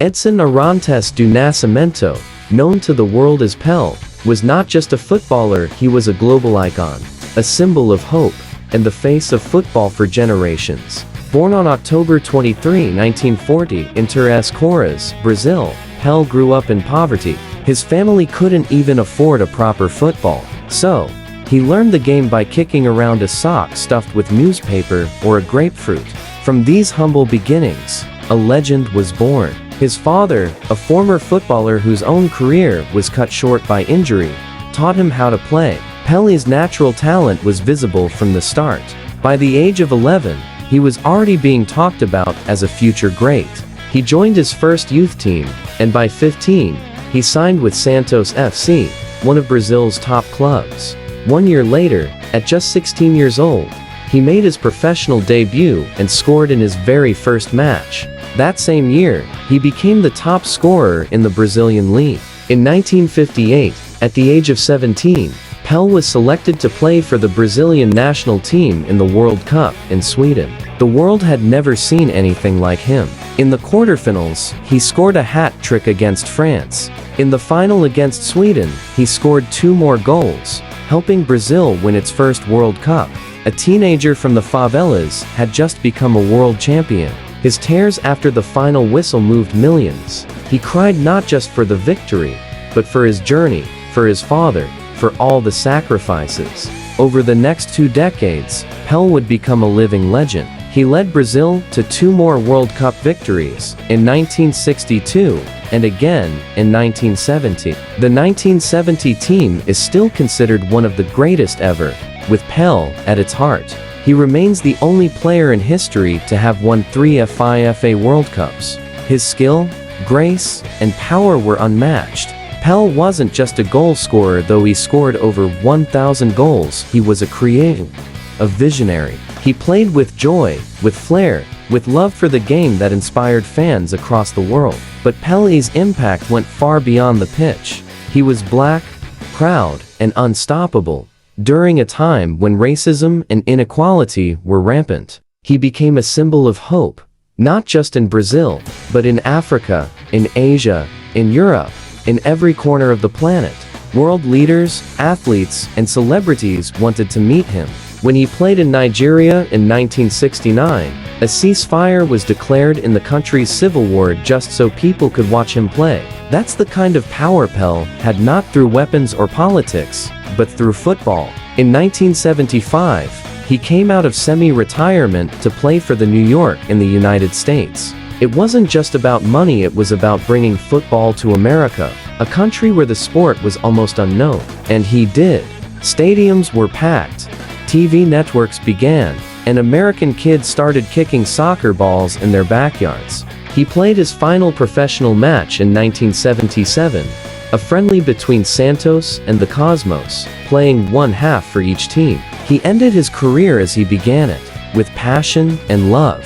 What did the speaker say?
Edson Arantes do Nascimento, known to the world as Pele, was not just a footballer, he was a global icon, a symbol of hope, and the face of football for generations. Born on October 23, 1940, in Três Corações, Brazil, Pele grew up in poverty. His family couldn't even afford a proper football, so he learned the game by kicking around a sock stuffed with newspaper or a grapefruit. From these humble beginnings, a legend was born. His father, a former footballer whose own career was cut short by injury, taught him how to play. Pele's natural talent was visible from the start. By the age of 11, he was already being talked about as a future great. He joined his first youth team, and by 15, he signed with Santos FC, one of Brazil's top clubs. 1 year later, at just 16 years old, he made his professional debut and scored in his very first match. That same year, he became the top scorer in the Brazilian league. In 1958, at the age of 17, Pele was selected to play for the Brazilian national team in the World Cup in Sweden. The world had never seen anything like him. In the quarterfinals, he scored a hat trick against France. In the final against Sweden, he scored 2 more goals, helping Brazil win its first World Cup. A teenager from the favelas had just become a world champion. His tears after the final whistle moved millions. He cried not just for the victory, but for his journey, for his father, for all the sacrifices. Over the next 2 decades, Pele would become a living legend. He led Brazil to 2 more World Cup victories, in 1962, and again, in 1970. The 1970 team is still considered one of the greatest ever, with Pele at its heart. He remains the only player in history to have won 3 FIFA World Cups. His skill, grace, and power were unmatched. Pele wasn't just a goal scorer, though he scored over 1,000 goals. He was a creator, a visionary. He played with joy, with flair, with love for the game that inspired fans across the world. But Pele's impact went far beyond the pitch. He was black, proud, and unstoppable. During a time when racism and inequality were rampant, he became a symbol of hope, not just in Brazil, but in Africa, in Asia, in Europe, in every corner of the planet. World leaders, athletes, and celebrities wanted to meet him. When he played in Nigeria in 1969, a ceasefire was declared in the country's civil war just so people could watch him play. That's the kind of power Pele had, not through weapons or politics, but through football. In 1975, he came out of semi-retirement to play for the New York in the United States. It wasn't just about money, it was about bringing football to America, a country where the sport was almost unknown. And he did. Stadiums were packed. TV networks began, and American kids started kicking soccer balls in their backyards. He played his final professional match in 1977, a friendly between Santos and the Cosmos, playing 1 half for each team. He ended his career as he began it, with passion and love.